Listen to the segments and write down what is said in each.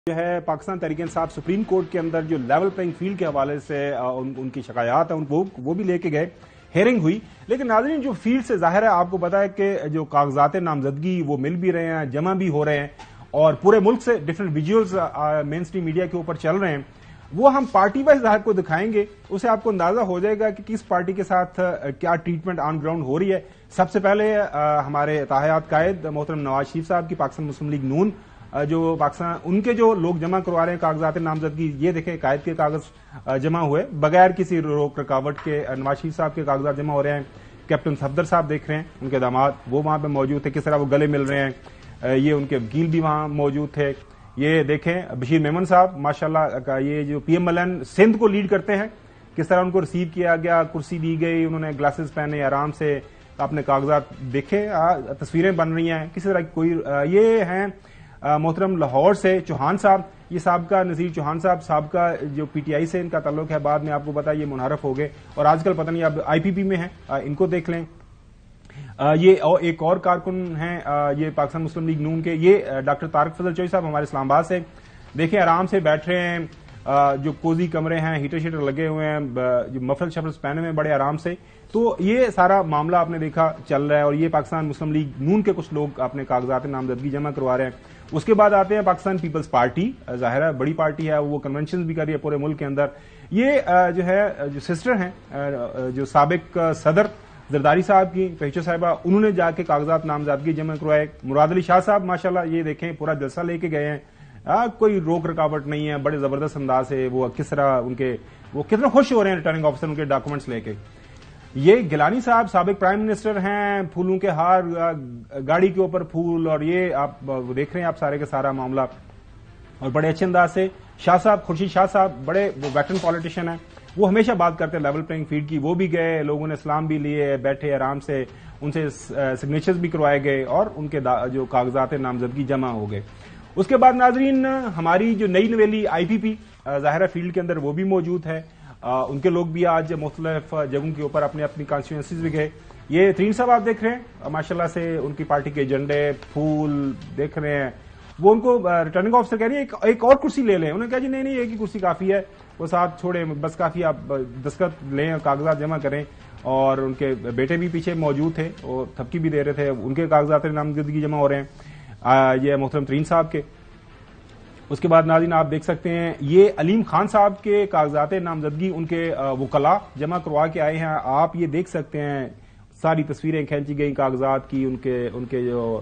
جو ہے Pakistan Tehreek Insaf supreme court کے اندر جو لیول پلینگ فیلڈ کے حوالے سے ان کی شکایات ہیں وہ بھی لے کے گئے، ہیئرنگ ہوئی. لیکن ناظرین جو فیلڈ سے ظاہر ہے آپ کو پتا ہے کہ جو کاغذات نامزدگی وہ مل بھی رہے ہیں، جمع بھی ہو رہے ہیں اور پورے ملک سے ڈفرنٹ ویژولز مین اسٹریم میڈیا کے اوپر چل رہے ہیں. وہ ہم پارٹی وائز ظاہر کو دکھائیں گے، اسے آپ کو اندازہ ہو جائے گا کہ کس پارٹی کے ساتھ کیا ٹریٹمنٹ آن گراؤنڈ ہو رہی ہے. سب سے پہلے ہمارے اتحاد قائد محترم نواز شریف صاحب کی پاکستان مسلم لیگ نون جو پاکستان ان کے جو لوگ جمع کروا رہے ہیں کاغذات نامزدگی، یہ دیکھیں قائد کے کاغذ جمع ہوئے بغیر کسی روک رکاوٹ کے. نواز شریف صاحب کے کاغذات جمع ہو رہے ہیں. کیپٹن صفدر صاحب دیکھ رہے ہیں، ان کے داماد وہ وہاں پہ موجود تھے، کس طرح وہ گلے مل رہے ہیں. یہ ان کے وکیل بھی وہاں موجود تھے. یہ دیکھیں بشیر میمن صاحب ماشاءاللہ یہ جو P M L N Sindh کو لیڈ کرتے ہیں، کس طرح ان کو ریسیو کیا گیا، کرسی دی گئی، انہوں نے گلاسز پہنے آرام سے اپنے کاغذات دیکھے، تصویریں بن رہی ہیں کسی طرح کوئی. یہ ہیں محترم لاہور سے چوہان صاحب، یہ سابقہ نذیر چوہان صاحب، سابقہ جو پی ٹی آئی سے ان کا تعلق ہے، بعد میں آپ کو پتا یہ منحرف ہو گئے اور آج کل پتہ نہیں اب آئی پی پی میں ہیں. ان کو دیکھ لیں. یہ ایک اور کارکن ہیں یہ پاکستان مسلم لیگ نون کے، یہ ڈاکٹر طارق فضل چوہی صاحب ہمارے اسلام آباد سے. دیکھیں آرام سے بیٹھ رہے ہیں، جو کوزی کمرے ہیں، ہیٹر شیٹر لگے ہوئے ہیں، جو مفرل شفرل پہنے ہوئے ہیں بڑے آرام سے. تو یہ سارا معاملہ آپ نے دیکھا چل رہا ہے اور یہ پاکستان مسلم لیگ نون کے کچھ لوگ اپنے کاغذات نامزدگی جمع کروا رہے ہیں. اس کے بعد آتے ہیں پاکستان پیپلز پارٹی، ظاہر ہے بڑی پارٹی ہے، وہ کنونشنز بھی کر رہی ہے پورے ملک کے اندر. یہ جو ہے جو سسٹر ہیں جو سابق صدر زرداری صاحب کی پہچو صاحبہ، انہوں نے جا کے کاغذات نامزدگی جمع کروائے. مراد علی شاہ صاحب ماشاءاللہ یہ دیکھیں پورا جلسہ لے کے گئے ہیں، کوئی روک رکاوٹ نہیں ہے، بڑے زبردست انداز سے وہ کس طرح وہ کتنے خوش ہو رہے ہیں ریٹرننگ آفیسر ان کے ڈاکومنٹس لے کے. یہ گیلانی صاحب سابق پرائم منسٹر ہیں، پھولوں کے ہار، گاڑی کے اوپر پھول، اور یہ آپ دیکھ رہے ہیں آپ سارے کے سارا معاملہ اور بڑے اچھے انداز سے. شاہ صاحب خورشید شاہ صاحب بڑے ویٹرن پالیٹیشین ہیں، وہ ہمیشہ بات کرتے ہیں لیول پلینگ فیلڈ کی. وہ بھی گئے، لوگوں نے اسلام بھی لیے، بیٹھے آرام سے، ان سے سگنیچرز بھی کروائے گئے اور ان کے جو کاغذات نامزدگی جمع ہو گئے. اس کے بعد ناظرین ہماری جو نئی نویلی آئی پی پی ظاہرہ فیلڈ کے اندر وہ بھی موجود ہے. ان کے لوگ بھی آج مختلف جگہوں کے اوپر اپنی اپنی کانسٹیچوئنسیز بھی گئے. یہ ترین صاحب آپ دیکھ رہے ہیں ماشاءاللہ سے ان کی پارٹی کے ایجنڈے پھول دیکھ رہے ہیں. وہ ان کو ریٹرننگ آفیسر کہہ رہی ہے ایک اور کرسی لے لیں. انہوں نے کہا جی نہیں ایک ہی کرسی کافی ہے، وہ ساتھ چھوڑیں بس کافی، آپ دستخط لیں کاغذات جمع کریں. اور ان کے بیٹے بھی پیچھے موجود تھے، وہ تھپکی بھی دے رہے تھے، ان کے کاغذات نامزدگی جمع ہو رہے ہیں. یہ محترم ترین صاحب کے. اس کے بعد ناظرین آپ دیکھ سکتے ہیں یہ علیم خان صاحب کے کاغذات نامزدگی ان کے وکلاء جمع کروا کے آئے ہیں. آپ یہ دیکھ سکتے ہیں ساری تصویریں کھینچی گئی کاغذات کی، ان کے جو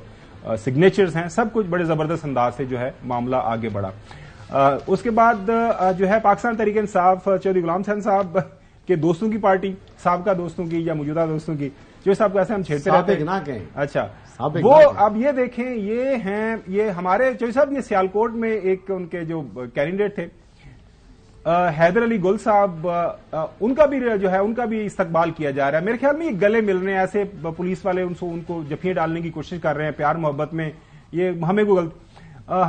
سگنیچرز ہیں، سب کچھ بڑے زبردست انداز سے جو ہے معاملہ آگے بڑھا. اس کے بعد جو ہے پاکستان تحریک انصاف چودھری غلام حسین صاحب کے دوستوں کی پارٹی، سابقہ دوستوں کی یا موجودہ دوستوں کی، جو صاحب کو ایسے ہم چھیڑتے رہتے ہیں. اچھا وہ اب یہ دیکھیں یہ ہیں یہ ہمارے چوہی صاحب، یہ سیالکوٹ میں ایک ان کے جو کینڈیڈیٹ تھے حیدر علی گل صاحب، ان کا بھی جو ہے ان کا بھی استقبال کیا جا رہا ہے. میرے خیال میں یہ گلے مل رہے ہیں، ایسے پولیس والے ان کو جفیاں ڈالنے کی کوشش کر رہے ہیں پیار محبت میں. یہ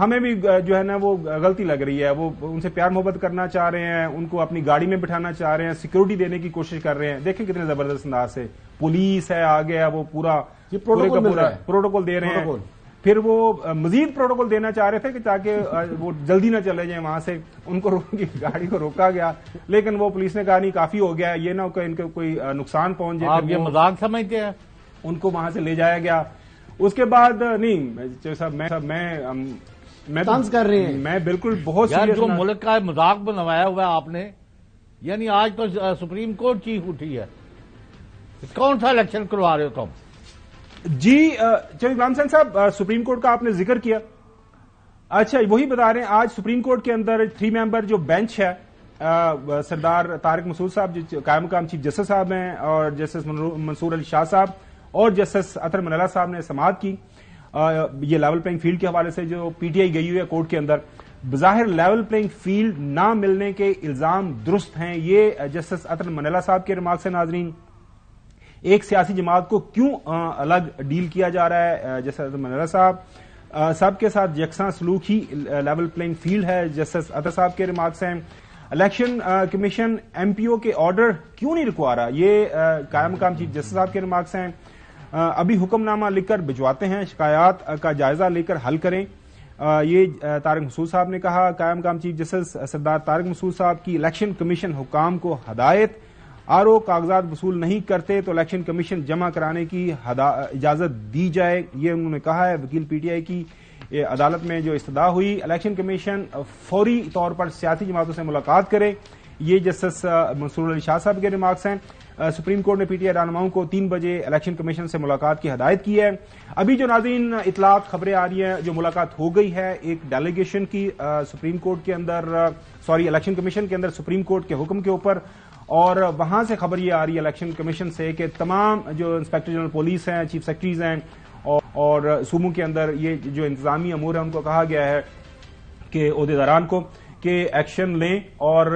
ہمیں بھی جو ہے نا وہ غلطی لگ رہی ہے. وہ ان سے پیار محبت کرنا چاہ رہے ہیں، ان کو اپنی گاڑی میں بٹھانا چاہ رہے ہیں، سیکورٹی دینے کی کوشش کر رہے ہیں. دیکھیں کتنے زبردست انداز سے پولیس ہے آگے، وہ پورا پروٹوکول دے رہے ہیں. پھر وہ مزید پروٹوکول دینا چاہ رہے تھے کہ تاکہ وہ جلدی نہ چلے جائیں وہاں سے. ان کو گاڑی کو روکا گیا لیکن وہ پولیس نے کہا نہیں کافی ہو گیا، یہ نہ کہ ان کو کوئی نقصان پہنچ جائے. آپ یہ مذاق سمجھتے ہیں؟ ان کو وہاں سے لے جایا گیا. اس کے بعد نہیں صاحب میں طنز کر رہے ہیں، میں بالکل بہت یار جو ملک کا مذاق بنوایا ہوا ہے آپ نے، یعنی آج تو سپریم کورٹ چیف اٹھی ہے، کون سا الیکشن کروا رہے ہو تم؟ جی چودھری غلام حسین صاحب سپریم کورٹ کا آپ نے ذکر کیا. اچھا وہی بتا رہے ہیں آج سپریم کورٹ کے اندر 3 ممبر جو بینچ ہے، سردار طارق مسعود صاحب جو قائم مقام چیف جسٹس صاحب ہیں، اور جسٹس منصور علی شاہ صاحب اور جسٹس اطہر منیلا صاحب نے سماعت کی. یہ لیول پلینگ فیلڈ کے حوالے سے جو پی ٹی آئی گئی ہوئی ہے کورٹ کے اندر، بظاہر لیول پلینگ فیلڈ نہ ملنے کے الزام درست ہیں. یہ جسٹس اطہر منیلا صاحب کے ریمارکس ہیں. ناظرین ایک سیاسی جماعت کو کیوں الگ ڈیل کیا جا رہا ہے؟ جسٹس اطہر منیلا صاحب سب کے ساتھ یکساں سلوک ہی لیول پلینگ فیلڈ ہے. جسٹس اطہر صاحب کے ریمارکس ہیں الیکشن کمیشن ایم پی او کے آرڈر کیوں نہیں رکوا رہا، یہ قائم مقام چیف جسٹس صاحب کے ریمارکس ہیں. ابھی حکم نامہ لکھ کر بھجواتے ہیں، شکایات کا جائزہ لے کر حل کریں. یہ طارق مسعود صاحب نے کہا قائم مقام چیف جسٹس سردار طارق مسعود صاحب کی الیکشن کمیشن حکام کو ہدایت، RO کاغذات وصول نہیں کرتے تو الیکشن کمیشن جمع کرانے کی اجازت دی جائے، یہ انہوں نے کہا ہے۔ وکیل PTI کی عدالت میں جو استدعا ہوئی، الیکشن کمیشن فوری طور پر سیاسی جماعتوں سے ملاقات کرے، یہ جسٹس منصور علی شاہ صاحب کے ریمارکس ہیں۔ سپریم کورٹ نے PTI رہنماؤں کو 3 بجے الیکشن کمیشن سے ملاقات کی ہدایت کی ہے۔ ابھی جو ناظرین اطلاعات خبریں آ رہی ہیں، جو ملاقات ہو گئی ہے ایک ڈیلیگیشن کی سپریم کورٹ کے اندر، الیکشن کمیشن کے اندر سپریم کورٹ کے حکم کے اوپر، اور وہاں سے خبر یہ آ رہی ہے الیکشن کمیشن سے کہ تمام جو انسپیکٹر جنرل پولیس ہیں، چیف سیکرٹریز ہیں اور صوبوں کے اندر یہ جو انتظامی امور ہیں ان کو کہا گیا ہے کہ عہدیداران کو کہ ایکشن لیں اور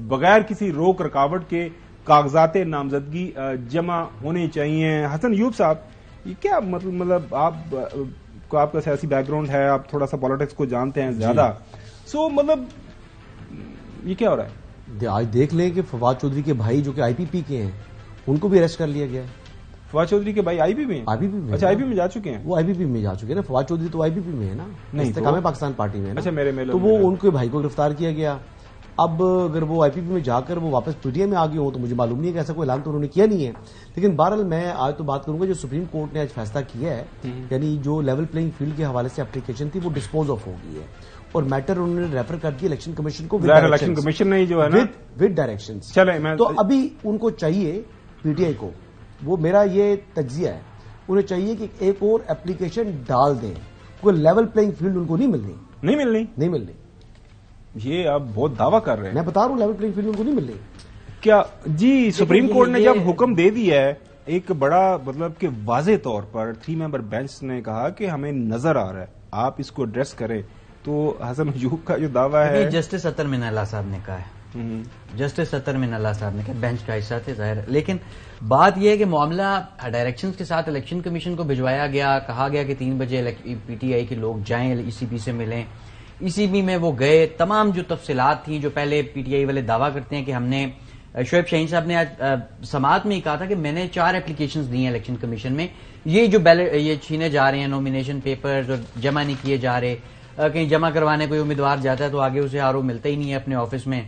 بغیر کسی روک رکاوٹ کے کاغذات نامزدگی جمع ہونے چاہیے۔ حسن ایوب صاحب، یہ کیا مطلب آپ کا سیاسی بیک گراؤنڈ ہے، آپ تھوڑا سا پالیٹکس کو جانتے ہیں زیادہ، سو مطلب یہ کیا ہو رہا ہے؟ آج دیکھ لیں کہ فواد چودھری کے بھائی جو کہ IPP کے ہیں ان کو بھی اریسٹ کر لیا گیا ہے۔ فواد چودھری کے بھائی IPP میں؟ IPP میں، اچھا IPP میں جا چکے ہیں؟ وہ IPP میں جا چکے ہیں نا، فواد چودھری تو IPP میں ہے نا، استحکام پاکستان پارٹی میں ہے نا۔ اچھا میرے تو وہ ان کے بھائی کو گرفتار کیا گیا۔ اب اگر وہ IPP میں جا کر وہ واپس PTI میں آگے ہوں تو مجھے معلوم نہیں ہے کہ ایسا کوئی اعلان تو انہوں نے کیا نہیں ہے، لیکن بہرحال میں آج تو بات کروں گا جو سپریم کورٹ نے آج فیصلہ کیا ہے، یعنی جو لیول پلینگ فیلڈ کے حوالے سے اپلیکیشن تھی وہ ڈسپوز آف ہو گئی ہے اور میٹر انہوں نے ریفر کر دیا الیکشن کمیشن کو الیکشن کمیشن نے جو ہے نا ود ڈائریکشنز۔ چلے تو ابھی ان کو چاہیے PTI کو، وہ میرا یہ تجزیہ ہے، انہیں چاہیے کہ ایک اور اپلیکیشن ڈال دیں، کوئی لیول پلینگ فیلڈ ان کو نہیں ملنی۔ یہ آپ بہت دعویٰ کر رہے ہیں، میں بتا رہا ہوں لیول پلینگ فیلڈ ان کو نہیں ملنی کیا؟ جی سپریم کورٹ نے جب حکم دے دیا ہے ایک بڑا مطلب کہ واضح طور پر 3 ممبر بینچ نے کہا کہ ہمیں نظر آ رہا ہے، آپ اس کو ایڈریس کریں، تو حسن ایوب کا جو دعویٰ ہے جسٹس اطہر من اللہ صاحب نے کہا ہے، جسٹس اطہر من اللہ صاحب نے کہا، بینچ کا حصہ تھے ظاہر ہے، لیکن بات یہ ہے کہ معاملہ ڈائریکشنز کے ساتھ الیکشن کمیشن کو بھجوایا گیا، کہا گیا کہ 3 بجے PTI کے لوگ جائیں ECB سے ملیں، ECB میں وہ گئے، تمام جو تفصیلات تھیں جو پہلے PTI والے دعویٰ کرتے ہیں کہ ہم نے، شعیب شاہین صاحب نے آج سماعت میں ہی کہا تھا کہ میں نے 4 اپلیکیشنز دی ہیں الیکشن کمیشن میں، یہ جو یہ چھینے جا رہے ہیں نومینیشن پیپرز اور جمع نہیں کیے جا رہے، کہیں جمع کروانے کوئی امیدوار جاتا ہے تو آگے اسے RO ملتا ہی نہیں ہے اپنے آفس میں،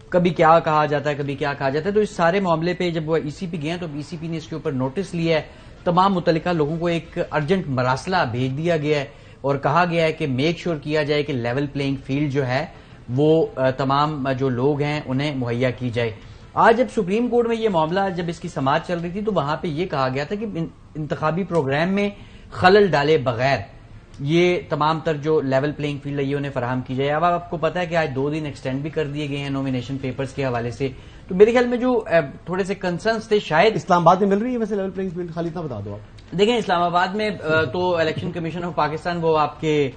کبھی کیا کہا جاتا ہے کبھی کیا کہا جاتا ہے، تو اس سارے معاملے پہ جب وہ ECB گئے تو ECB نے اس کے اوپر نوٹس لیا ہے، تمام متعلقہ لوگوں کو ایک ارجنٹ مراسلہ بھیج دیا گیا ہے اور کہا گیا ہے کہ میک شور کیا جائے کہ لیول پلینگ فیلڈ جو ہے وہ تمام جو لوگ ہیں انہیں مہیا کی جائے۔ آج جب سپریم کورٹ میں یہ معاملہ جب اس کی سماعت چل رہی تھی تو وہاں پہ یہ کہا گیا تھا کہ انتخابی پروگرام میں خلل ڈالے بغیر یہ تمام تر جو لیول پلینگ فیلڈ ہے یہ انہیں فراہم کی جائے۔ اب آپ کو پتا ہے کہ آج 2 دن ایکسٹینڈ بھی کر دیے گئے ہیں نومینیشن پیپرز کے حوالے سے، تو میرے خیال میں جو تھوڑے سے کنسرنس تھے شاید اسلام آباد میں مل رہی ہے ویسے لیول پلینگ فیلڈ، خالی اتنا بتا دو آپ۔ دیکھیں اسلام آباد میں تو الیکشن کمیشن آف پاکستان وہ آپ کے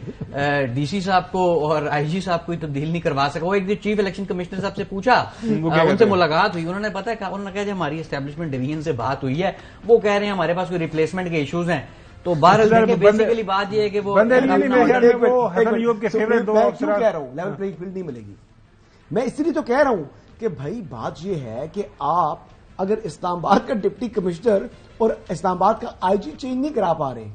DC صاحب کو اور IG صاحب کو تبدیل نہیں کروا سکا، وہ ایک دن چیف الیکشن کمشنر صاحب سے پوچھا، ان سے ملاقات ہوئی، انہوں نے پتا ہے انہوں نے کہا ہماری اسٹیبلشمنٹ ڈویژن سے بات ہوئی ہے، وہ کہہ رہے ہیں ہمارے پاس کوئی ریپلیسمنٹ کے ایشوز ہیں، تو بہرحال بیسیکلی بات یہ ہے کہ وہ میں کیوں کہہ رہا ہوں لیول پلینگ فیلڈ نہیں ملے گی، میں اس لیے تو کہہ رہا ہوں کہ بھائی بات یہ ہے کہ آپ اگر اسلام آباد کا ڈپٹی کمشنر اور اسلام آباد کا IG چینج نہیں کرا پا رہے